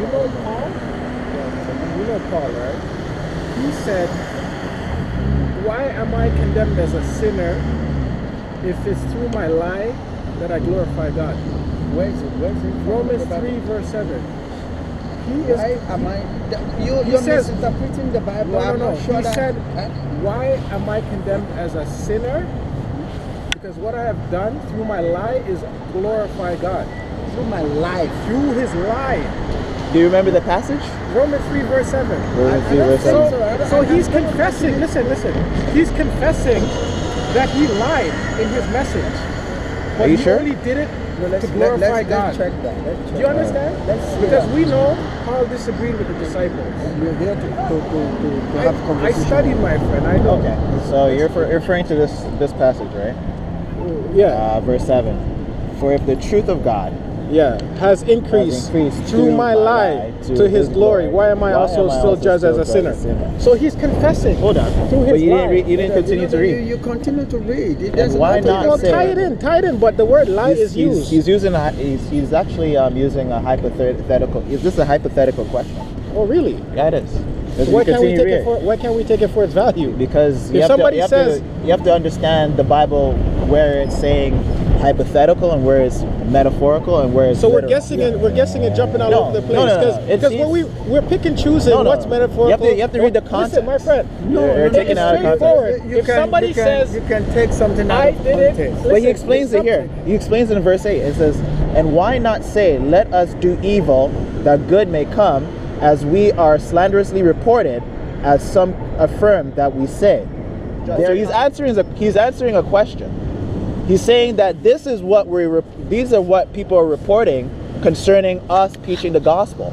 You know Paul? You know Paul, right? He said, why am I condemned as a sinner if it's through my lie that I glorify God? Where is it? Romans 3 verse 7. Why am I? You're misinterpreting the Bible. No. I'm not sure he said, huh? why am I condemned as a sinner? Because what I have done through my lie is glorify God. Through my life. Through his lie. Do you remember the passage? Romans 3 verse 7. Romans 3 verse 7. So he's confessing, listen. He's confessing that he lied in his message. But Are you he sure? only did it to glorify God. Let's check that. Do you understand? Because we know Paul disagreed with the disciples. We're here to have I conversation. studied, my friend. I know. Okay. So you're referring to this passage, right? Yeah. Verse 7. For if the truth of God has increased through my lie to his glory, why am I also still judged as a sinner? So he's confessing. Hold on. Through his lie. You didn't continue to read. You continue to read. It And why not Well, say? tie it in. But the word lie is used. He's actually using a hypothetical. Is this a hypothetical question? Oh, really? Yeah, it is. Why can't we take it for its value? Because if somebody says you have to understand the Bible where it's saying hypothetical and where it's metaphorical and where it's so literal. we're guessing and jumping all over the place because when we're pick and choosing what's metaphorical. You have to read the context. Listen, my friend. You're taking out of context. If somebody says you can take something out of context. But he explains it here. He explains it in verse 8. It says, "And why not say, let us do evil that good may come, as we are slanderously reported, as some affirm that we say." There, he's answering a question. He's saying that these are what people are reporting concerning us preaching the gospel.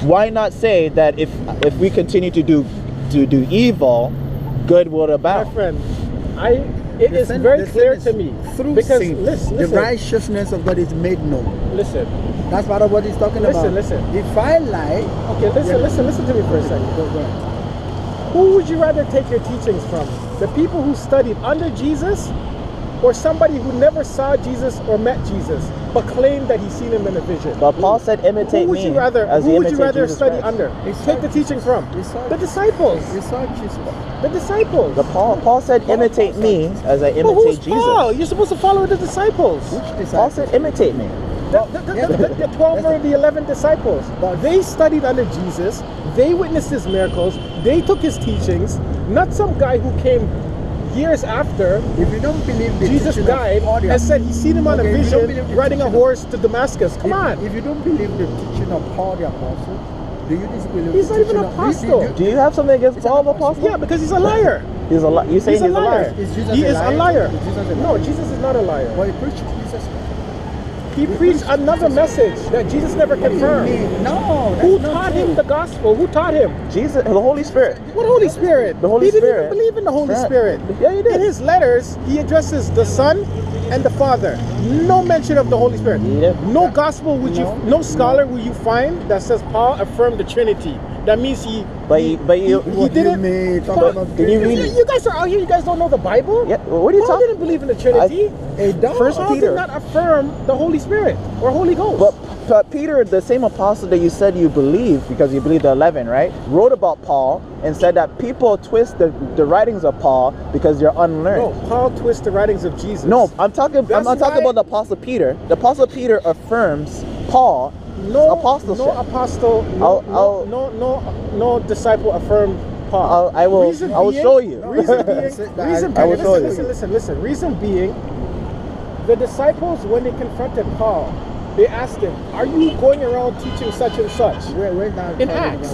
Why not say that if we continue to do evil, good will abound? My friend, it is very clear to me because listen, the righteousness of God is made known. Listen. That's part of what he's talking about. Listen. If I lie... Okay, listen to me for a second. Go ahead. Who would you rather take your teachings from? The people who studied under Jesus, or somebody who never saw Jesus or met Jesus, but claimed that he's seen him in a vision? But Paul said, imitate me. Who would you rather study under? Take the teachings from? The disciples. We saw Jesus. The disciples. Paul said, imitate me as I imitate Jesus. Paul? You're supposed to follow the disciples. Which disciples? Paul said, imitate me. The 12 or the 11 disciples, they studied under Jesus, they witnessed his miracles, they took his teachings, not some guy who came years after. If you don't believe Jesus died and said he seen him on a vision riding a horse to Damascus. Come on. If you don't believe the teaching of Paul the Apostle, do you disbelieve? He's not even an apostle. Do you have something against Paul the Apostle? Yeah, because he's a liar. He's a liar. You say he's a liar? He is a liar. No, Jesus is not a liar. Well, he preached Jesus. He preached another message that Jesus never confirmed. No. Who taught him the gospel? Who taught him? Jesus, the Holy Spirit. What Holy Spirit? The Holy Spirit. He didn't even believe in the Holy Spirit. Yeah, he did. In his letters, he addresses the Son and the Father. No mention of the Holy Spirit. Yeah. No gospel no scholar will you find that says Paul affirmed the Trinity. That means he didn't. Can you read? You guys are out here. You guys don't know the Bible. Yeah. What are you Paul talking? didn't believe in the Trinity. First Paul Peter did not affirm the Holy Spirit or Holy Ghost. But Peter, the same apostle that you said you believe, because you believe the 11, right? Wrote about Paul and said that people twist the writings of Paul because they're unlearned. No, Paul twists the writings of Jesus. No, I'm talking about the apostle Peter. The apostle Peter affirms Paul. No apostleship. No disciple affirmed Paul. I will show you. Reason being, listen. Reason being, the disciples, when they confronted Paul, they asked him, "Are you going around teaching such and such?" In Acts.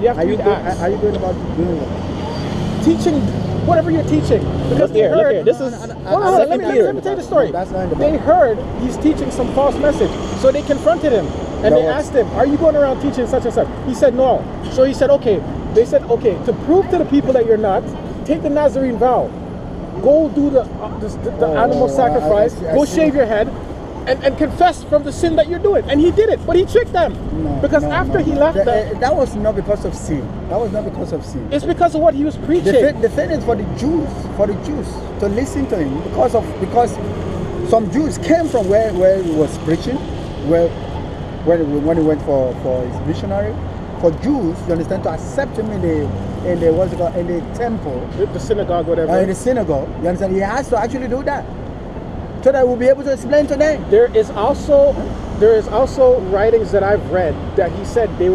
You have to read Acts. Are you going about doing what? Teaching whatever you're teaching. Because look here. This is. Let me tell you the story. They heard he's teaching some false message, so they confronted him and they asked him, "Are you going around teaching such and such?" He said, "No." So he said, "Okay." They said, "Okay, to prove to the people that you're not, take the Nazarene vow. Go do the animal sacrifice. Go shave your head." And confess from the sin that you're doing. And he did it, but he tricked them. After he left them... That was not because of sin. It's because of what he was preaching. The thing is for the Jews to listen to him because some Jews came from where he was preaching, when he went for his missionary. For Jews, you understand, to accept him in the what's it called, in the temple, the synagogue, whatever. In the synagogue, you understand, he has to actually do that, so that we'll be able to explain to them. There is also writings that I've read that he said they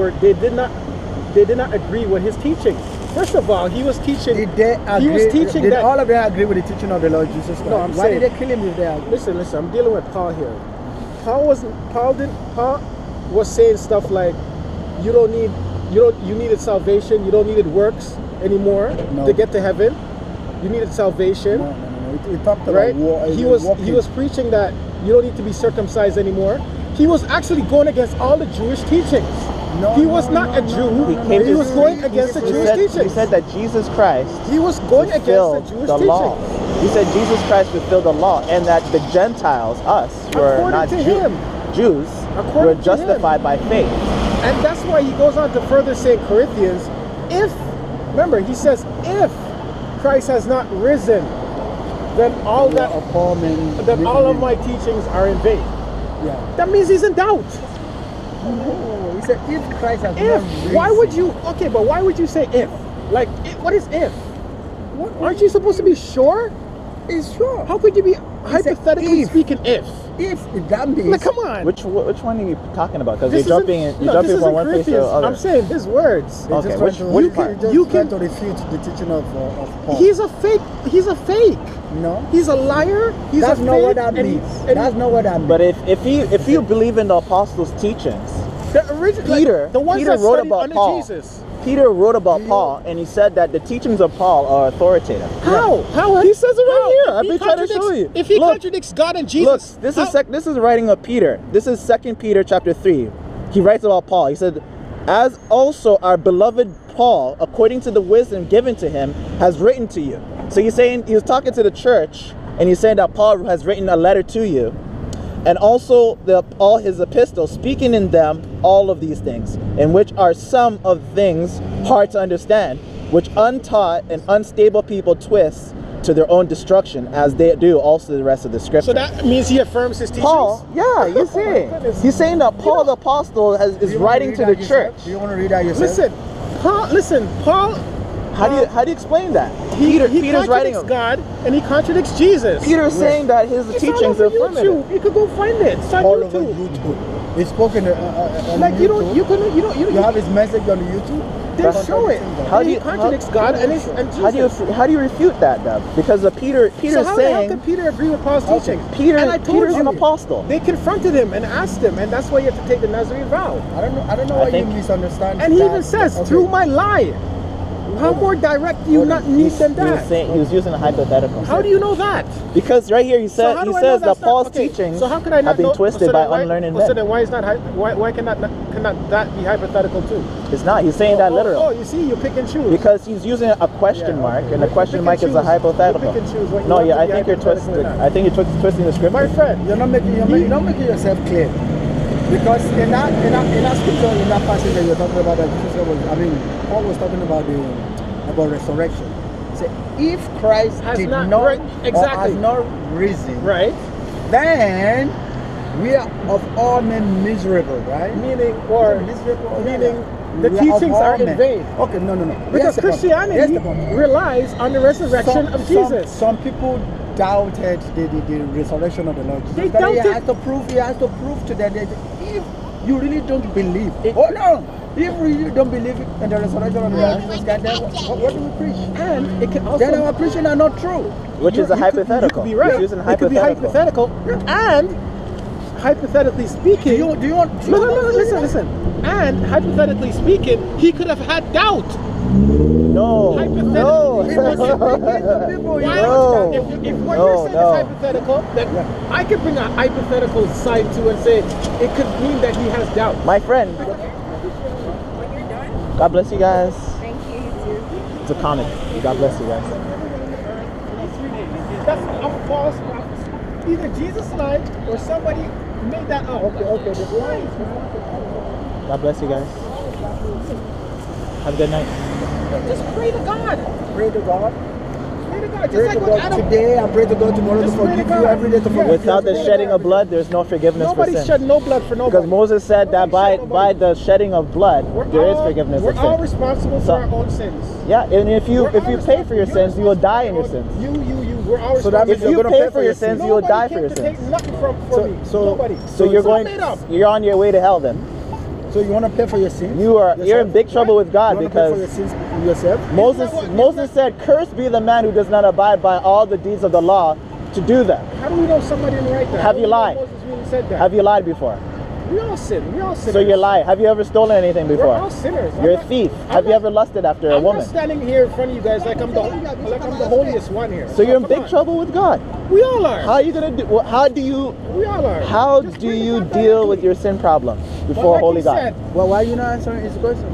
did not agree with his teaching. First of all, he was teaching. Did all of them agree with the teaching of the Lord Jesus Christ? No, I'm Why saying, did they kill him if they agree? Listen, I'm dealing with Paul here. Paul was saying stuff like, you needed salvation, you don't needed works anymore to get to heaven. You needed salvation. No. He talked about right? war. He was preaching that you don't need to be circumcised anymore. He was actually going against all the Jewish teachings. He was not a Jew. He was going against the Jewish teachings. He said that Jesus Christ he was going against the Jewish teachings. He said Jesus Christ fulfilled the law, and that the Gentiles, us, who are not Jews, were justified by faith. And that's why he goes on to further say in Corinthians, remember, he says, if Christ has not risen, then all of my teachings are in vain. Yeah. That means he's in doubt. No, he said, if Christ has not risen. Why would you, but why would you say if? Like, what is if? Aren't you supposed to be sure? It's sure. How could you be hypothetically speaking if? If that means, like, come on. Which one are you talking about? Because you're jumping from one place to the other. I'm saying his words. Okay, you can to refute the teaching of Paul. He's a fake. No. He's a liar. That's not what that means. That's not what that means. But if you believe in the apostles' teachings, Peter wrote about Paul. Jesus. Peter wrote about Paul, and he said that the teachings of Paul are authoritative. How? He says it right here. I've been trying to show you. If he contradicts God and Jesus, look, this is writing of Peter. This is 2 Peter chapter 3. He writes about Paul. He said, as also our beloved Paul, according to the wisdom given to him, has written to you. So he's saying, he was talking to the church, and he's saying that Paul has written a letter to you. And also all his epistles, speaking in them all of these things, in which are some of things hard to understand, which untaught and unstable people twist to their own destruction, as they do also the rest of the scripture. So that means he affirms his teachings? Paul, yeah, he's saying that Paul the apostle is writing to the church. Do you want to read that yourself? Paul. How do you explain that? He Peter's writing God, and he contradicts Jesus. Peter's saying that his teachings are affirmative. You could go find it. It's on YouTube. He's spoken like YouTube. You have his message on YouTube. Then show it. He contradicts God and Jesus. How do you refute that, though? Because Peter's saying. How can Peter agree with Paul's teaching? Peter's an apostle. They confronted him and asked him, and that's why you have to take the Nazarene vow. I don't know why you misunderstand. And he even says, through my lie. How more direct do you not need than that? He was using a hypothetical. How do you know that? Because right here he says that Paul's teachings have been twisted by unlearned men. So then why cannot that be hypothetical too? It's not. He's saying that literal. Oh, you see, you pick and choose. Because he's using a question mark, and the question mark is a hypothetical. You pick and choose. No, yeah, I think you're twisting. I think you're twisting the scripture. My friend, you're not making yourself clear. Because in that scripture, in that passage that you're talking about, that Paul was talking about resurrection. So if Christ has not risen, right, then we are of all men miserable, right? Meaning the teachings are in vain. Okay, no. Because Christianity relies on the resurrection of Jesus. Some people doubted the resurrection of the Lord Jesus. They doubted. He has to prove to them that if you really don't believe, if we really don't believe in the resurrection of the Lord Jesus, then what do we preach? And it can also then our preaching are not true. Which is a hypothetical. You could be right. It could be hypothetical. And hypothetically speaking, listen. And hypothetically speaking, he could have had doubt. No. Hypothetically. If what you're saying is hypothetical, then I could bring a hypothetical side to and say it could mean that he has doubt. My friend. When you're done. God bless you guys. Thank you, you too. It's a comic. God bless you guys. That's a false. Either Jesus lied or somebody made that up. Okay. God bless you guys. Have a good night. Just pray to God. Pray to God. Pray to God. Pray Just to like what God Adam. today and pray to God tomorrow to Just pray to forgive you God. every day to Yeah. forgive Without you. the shedding of blood, there's no forgiveness Nobody for sin. shed no blood for nobody. Because Moses said that Nobody by shed nobody. the shedding of blood, there is forgiveness We're of all sin. responsible for our own sins. Yeah, and if you We're all pay for your responsible. sins, you will die in your sins. You. We're all So that responsible. means If you're you gonna pay for your sins, you will Nobody die for came your to sins. take nothing from me. Nobody. So you're It's all going. made up. You're on your way to hell then. So you want to pay for your sins? You're in big trouble with God you want to pay for your because sins yourself? Moses said, "Cursed be the man who does not abide by all the deeds of the law to do them." How do we know somebody didn't write that? Have How you do we know lied? Moses really said that? Have you lied before? We all sin. We all sin. So you lie. Have you ever stolen anything We're before? all sinners. You're a thief. Have you ever lusted after a I'm woman? not standing here in front of you guys like I'm the holiest one here. So you're in Come big on. trouble with God. We all are. How are you gonna do? How do you? We all are. How Just do pray to you God deal with directly. your sin problem But before like holy he God? said, Well, why are you not answering his question?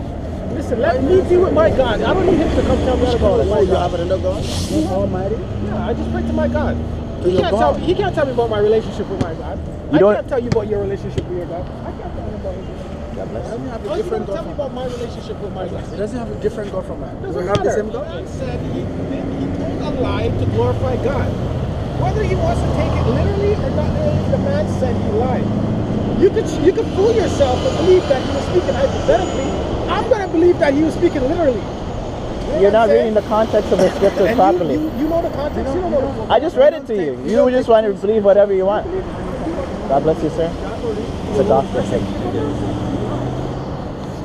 listen, let me deal with my God. I don't need him to come tell me how to deal with my You God. have another God? Almighty? Yeah, I just pray to my God. To your God. He can't tell me about my relationship with my God. You don't- I can't tell you about your relationship with your God. I can't tell you about his. God bless Doesn't you. have Oh, a you different don't tell God me from about my relationship with my God. He doesn't have a different God from mine. Doesn't We have the matter. same God? God said he told a lie to glorify God. Whether he wants to take it literally or not literally, the man said he lied. You could fool yourself and believe that he was speaking hypothetically. I'm gonna believe that he was speaking literally. You know You're what I'm not saying? reading the context of the scriptures And properly. you know the context. You don't know the I just read it to you. You just want to believe whatever you want. God bless you, sir. It's a doctor.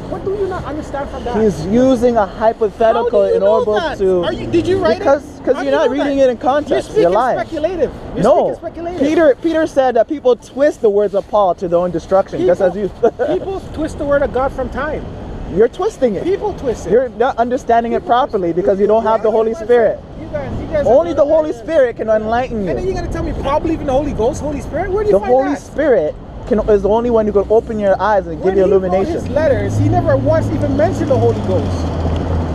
What do you not understand from that? He's using a hypothetical How do you in know order that? to. Did you write because it? Because How you're do you not know reading that? it in context. You're speaking You're lying. speculative. You're No, speaking speculative. Peter said that people twist the words of Paul to their own destruction, just as you. People twist the word of God from time. You're twisting it. People twist it. You're not understanding it properly because you don't have the Holy Spirit. You guys Only the Holy Spirit can enlighten And then you. you're gonna tell me Paul believed in the Holy Ghost, Holy Spirit? Where do you The find Holy that? Spirit is the only one who can open your eyes and give you When he wrote illumination. his letters, he never once even mentioned the Holy Ghost.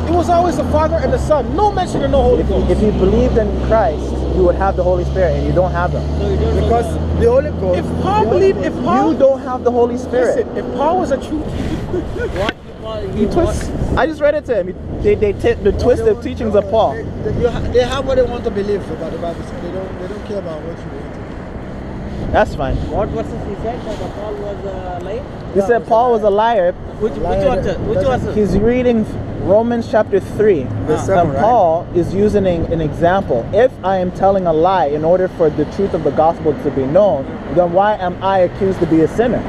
It was always the Father and the Son. No mention of no Holy Ghost. If you believed in Christ, you would have the Holy Spirit, and you don't have them. Because the Holy Ghost. If Paul believed, if Paul You don't have the Holy Spirit. listen, if Paul was a true, he twists. I just read it to him. They twist the teachings of Paul. They have what they want to believe about the Bible. So they don't care about what you believe. That's fine. What verses he said that Paul was lying? He said Paul was a liar. Which verse? Which verse? He's reading Romans chapter 3. The seven, And right? Paul is using an example. If I am telling a lie in order for the truth of the gospel to be known, then why am I accused to be a sinner?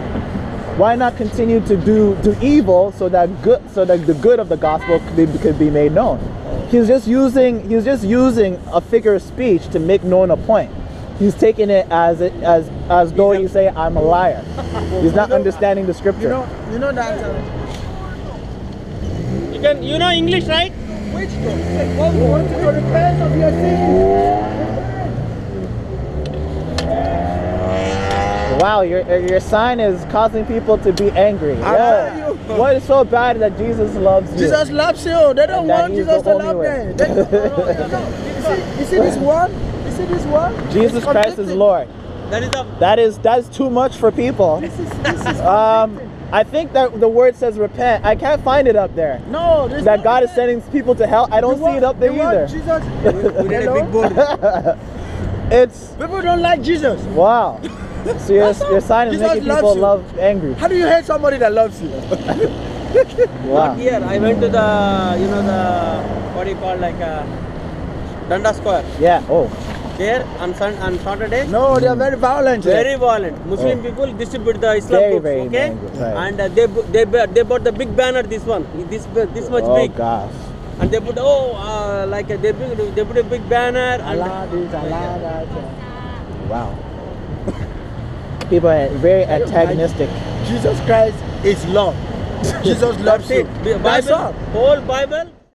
Why not continue to do evil so that the good of the gospel could be made known? He's just using a figure of speech to make known a point. He's taking it as though he's saying I'm a liar. He's not understanding the scripture. You know that. You know English, right? Which God wants you to repent of your sins. Wow, your sign is causing people to be angry. tell Yo, what is so bad that Jesus loves you? Jesus loves you. They don't And that want he's Jesus the to only love way. them. You see this one? You see this one? Jesus Christ is Lord. That is That is too much for people. This is I think that the word says repent. I can't find it up there. no. There's That no God is repent. sending people to hell. I don't see it up there The one either. Jesus. we need a big board. It's People don't like Jesus. wow. So your sign is Jesus making loves people you. love angry. How do you hate somebody that loves you? Wow. Here I went to what do you call Danda Square. Yeah. Oh. There on Saturday. No, they are very violent. Very violent. Muslim people distribute the Islam Very, books, very okay? dangerous, right. And they bought the big banner. This one, this much Oh big. gosh. And they put they put a big banner. Allah this, Allah that. Wow. People are very antagonistic. Jesus Christ is Lord. Jesus loves That's you. it. That's Bible, all. whole Bible.